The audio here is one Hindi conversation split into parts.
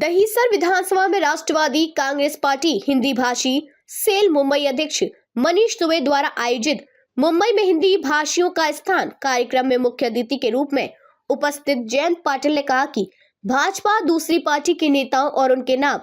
दहीसर विधानसभा में राष्ट्रवादी कांग्रेस पार्टी हिंदी भाषी सेल मुंबई अध्यक्ष मनीष दुबे द्वारा आयोजित मुंबई में हिंदी भाषियों का स्थान कार्यक्रम में मुख्य अतिथि के रूप में उपस्थित जयंत पाटिल ने कहा कि भाजपा दूसरी पार्टी के नेताओं और उनके नाम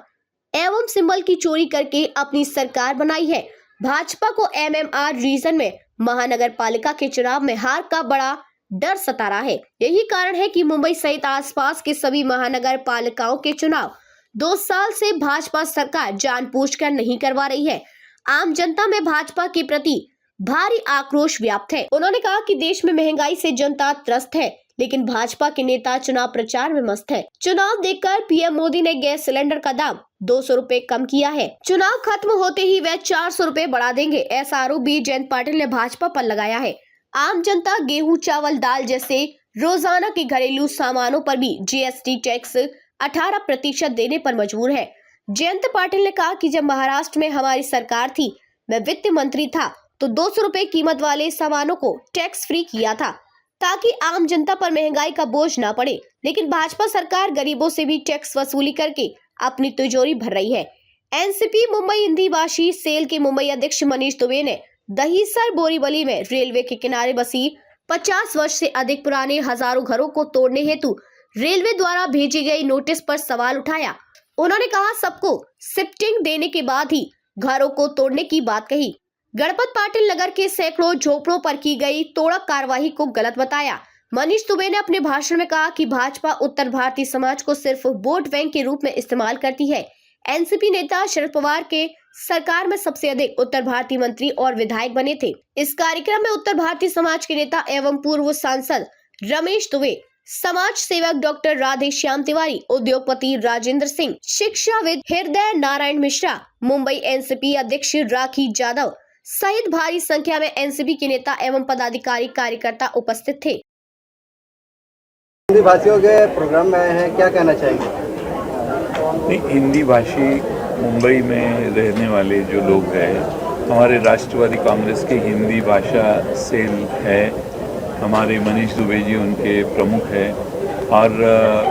एवं सिंबल की चोरी करके अपनी सरकार बनाई है। भाजपा को एमएमआर रीजन में महानगर पालिका के चुनाव में हार का बड़ा डर सता रहा है। यही कारण है कि मुंबई सहित आसपास के सभी महानगर पालिकाओं के चुनाव 2 साल से भाजपा सरकार जानबूझकर नहीं करवा रही है। आम जनता में भाजपा के प्रति भारी आक्रोश व्याप्त है। उन्होंने कहा कि देश में महंगाई से जनता त्रस्त है, लेकिन भाजपा के नेता चुनाव प्रचार में मस्त है। चुनाव देखकर पीएम मोदी ने गैस सिलेंडर का दाम 200 रुपए कम किया है। चुनाव खत्म होते ही वह 400 रुपए बढ़ा देंगे। ऐसा आरोप भी जयंत पाटिल ने भाजपा पर लगाया है। आम जनता गेहूं, चावल, दाल जैसे रोजाना के घरेलू सामानों पर भी जीएसटी टैक्स 18% देने पर मजबूर है। जयंत पाटिल ने कहा कि जब महाराष्ट्र में हमारी सरकार थी, मैं वित्त मंत्री था, तो 200 रुपए कीमत वाले सामानों को टैक्स फ्री किया था ताकि आम जनता पर महंगाई का बोझ ना पड़े। लेकिन भाजपा सरकार गरीबों से भी टैक्स वसूली करके अपनी तिजोरी भर रही है। एनसीपी मुंबई हिंदी भाषी सेल के मुंबई अध्यक्ष मनीष दुबे ने दहीसर बोरीवली में रेलवे के किनारे बसी 50 वर्ष से अधिक पुराने हजारों घरों को तोड़ने हेतु रेलवे द्वारा भेजी गई नोटिस पर सवाल उठाया। उन्होंने कहा, सबको शिफ्टिंग देने के बाद ही घरों को तोड़ने की बात कही। गणपत पाटिल नगर के सैकड़ों झोपड़ों पर की गई तोड़क कार्रवाई को गलत बताया। मनीष दुबे ने अपने भाषण में कहा कि भाजपा उत्तर भारतीय समाज को सिर्फ वोट बैंक के रूप में इस्तेमाल करती है। एनसीपी नेता शरद पवार के सरकार में सबसे अधिक उत्तर भारतीय मंत्री और विधायक बने थे। इस कार्यक्रम में उत्तर भारतीय समाज के नेता एवं पूर्व सांसद रमेश दुबे, समाज सेवक डॉक्टर राधे श्याम तिवारी, उद्योगपति राजेंद्र सिंह, शिक्षाविद हृदय नारायण मिश्रा, मुंबई एनसीपी अध्यक्ष राखी जाधव सहित भारी संख्या में एनसीपी के नेता एवं पदाधिकारी कार्यकर्ता उपस्थित थे। हिंदी भाषियों के प्रोग्राम में आए हैं, क्या कहना चाहेंगे? हिंदी भाषी मुंबई में रहने वाले जो लोग हैं, हमारे राष्ट्रवादी कांग्रेस के हिंदी भाषा सेल है, हमारे मनीष दुबे जी उनके प्रमुख हैं और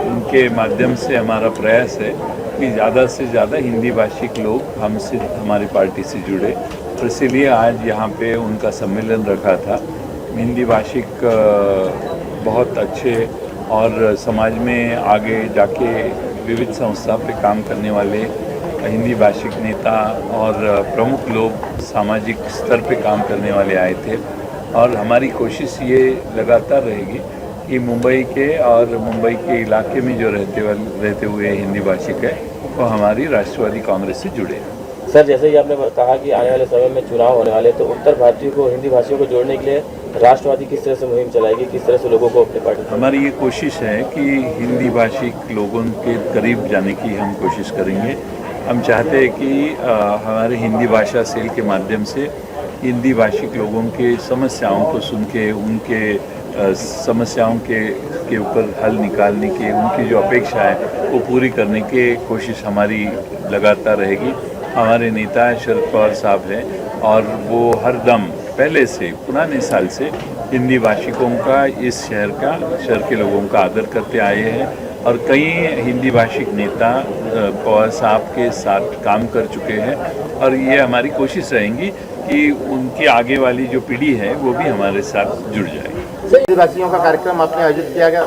उनके माध्यम से हमारा प्रयास है कि ज़्यादा से ज़्यादा हिंदी भाषिक लोग हमसे हमारी पार्टी से जुड़े, और इसीलिए आज यहाँ पे उनका सम्मेलन रखा था। हिंदी भाषिक बहुत अच्छे और समाज में आगे जाके विविध संस्था पे काम करने वाले हिंदी भाषिक नेता और प्रमुख लोग सामाजिक स्तर पे काम करने वाले आए थे, और हमारी कोशिश ये लगातार रहेगी कि मुंबई के और मुंबई के इलाके में जो रहते हुए हिंदी भाषिक है वो हमारी राष्ट्रवादी कांग्रेस से जुड़े। सर, जैसे कि आपने कहा कि आने वाले समय में चुनाव होने वाले, तो उत्तर भारतीयों को, हिंदी भाषियों को जोड़ने के लिए राष्ट्रवादी किस तरह से मुहिम चलाएगी, किस तरह से लोगों को अपनी पार्टी? हमारी ये कोशिश है कि हिंदी भाषिक लोगों के करीब जाने की हम कोशिश करेंगे। हम चाहते हैं कि हमारे हिंदी भाषा सेल के माध्यम से हिंदी भाषिक लोगों के समस्याओं को सुन के उनके समस्याओं के ऊपर हल निकालने की, उनकी जो अपेक्षा है वो पूरी करने की कोशिश हमारी लगातार रहेगी। हमारे नेता शरद पवार साहब हैं और वो हर दम पहले से, पुराने साल से हिंदी भाषिकों का, इस शहर के लोगों का आदर करते आए हैं, और कई हिंदी भाषिक नेता पवार साहब के साथ काम कर चुके हैं, और ये हमारी कोशिश रहेगी कि उनकी आगे वाली जो पीढ़ी है वो भी हमारे साथ जुड़ जाएगी। हिंदी भाषियों का कार्यक्रम आपने आयोजित किया गया।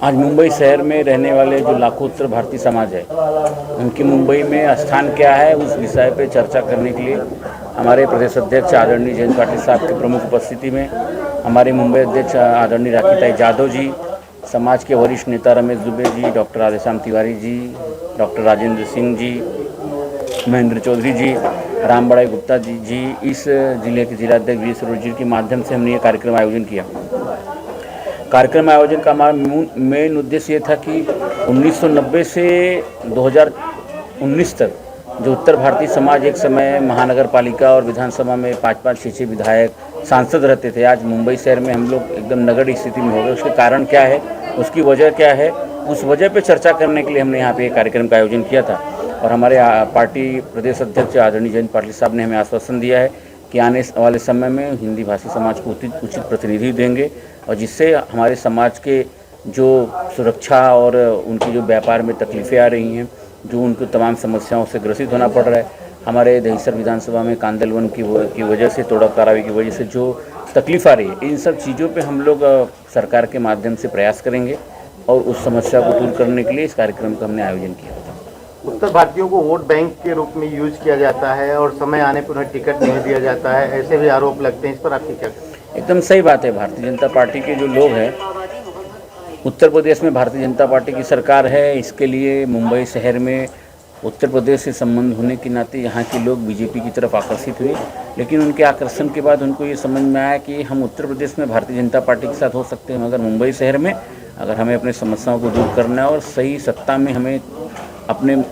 आज मुंबई शहर में रहने वाले जो लाखों उत्तर भारतीय समाज है, उनकी मुंबई में स्थान क्या है, उस विषय पर चर्चा करने के लिए हमारे प्रदेश अध्यक्ष आदरणीय जयंत पाटिल साहब की प्रमुख उपस्थिति में हमारे मुंबई अध्यक्ष आदरणीय राखी जाधव जी, समाज के वरिष्ठ नेता रमेश दुबे जी, डॉक्टर राधे श्याम तिवारी जी, डॉक्टर राजेंद्र सिंह जी, महेंद्र चौधरी जी, रामबड़ाई गुप्ता जी, इस जिले के जिलाध्यक्ष वी सरोज जी के माध्यम से हमने ये कार्यक्रम आयोजन किया। कार्यक्रम आयोजन का हमारा मेन उद्देश्य ये था कि 1990 से 2019 तक जो उत्तर भारतीय समाज एक समय महानगर पालिका और विधानसभा में 5-5, 6-6 विधायक, सांसद रहते थे, आज मुंबई शहर में हम लोग एकदम नगण्य स्थिति में हो गए। उसके कारण क्या है, उसकी वजह क्या है, उस वजह पे चर्चा करने के लिए हमने यहाँ पे एक कार्यक्रम का आयोजन किया था। और हमारे पार्टी प्रदेश अध्यक्ष आदरणीय जयंत पाटिल साहब ने हमें आश्वासन दिया है कि आने वाले समय में हिंदी भाषी समाज को उचित प्रतिनिधि देंगे, और जिससे हमारे समाज के जो सुरक्षा और उनकी जो व्यापार में तकलीफ़ें आ रही हैं, जो उनको तमाम समस्याओं से ग्रसित होना पड़ रहा है। हमारे दहिसर विधानसभा में कांदलवन की वजह से, तोड़क तारावी की वजह से जो तकलीफ आ रही है, इन सब चीज़ों पे हम लोग सरकार के माध्यम से प्रयास करेंगे और उस समस्या को दूर करने के लिए इस कार्यक्रम का हमने आयोजन किया था। उत्तर भारतीयों को वोट बैंक के रूप में यूज किया जाता है और समय आने पर उन्हें टिकट नहीं दिया जाता है, ऐसे भी आरोप लगते हैं। इस पर आपकी क्या? एकदम सही बात है। भारतीय जनता पार्टी के जो लोग हैं, उत्तर प्रदेश में भारतीय जनता पार्टी की सरकार है, इसके लिए मुंबई शहर में उत्तर प्रदेश से संबंध होने के नाते यहाँ के लोग बीजेपी की तरफ आकर्षित हुए, लेकिन उनके आकर्षण के बाद उनको ये समझ में आया कि हम उत्तर प्रदेश में भारतीय जनता पार्टी के साथ हो सकते हैं, मगर मुंबई शहर में अगर हमें अपनी समस्याओं को दूर करना है और सही सत्ता में हमें अपने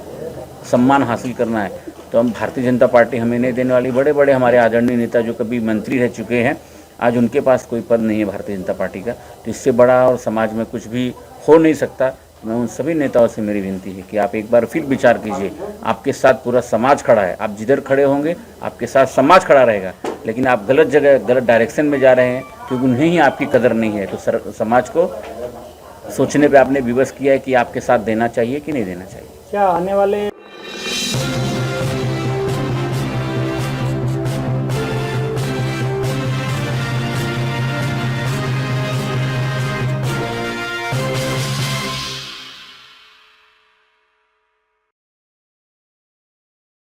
सम्मान हासिल करना है, तो हम भारतीय जनता पार्टी हमें नहीं देने वाली। बड़े बड़े हमारे आदरणीय नेता जो कभी मंत्री रह चुके हैं, आज उनके पास कोई पद नहीं है भारतीय जनता पार्टी का, तो इससे बड़ा और समाज में कुछ भी हो नहीं सकता। मैं उन सभी नेताओं से मेरी विनती है कि आप एक बार फिर विचार कीजिए। आपके साथ पूरा समाज खड़ा है, आप जिधर खड़े होंगे आपके साथ समाज खड़ा रहेगा, लेकिन आप गलत जगह गलत डायरेक्शन में जा रहे हैं क्योंकि उन्हें ही आपकी कदर नहीं है। तो समाज को सोचने पे आपने विवश किया है कि आपके साथ देना चाहिए कि नहीं देना चाहिए। क्या आने वाले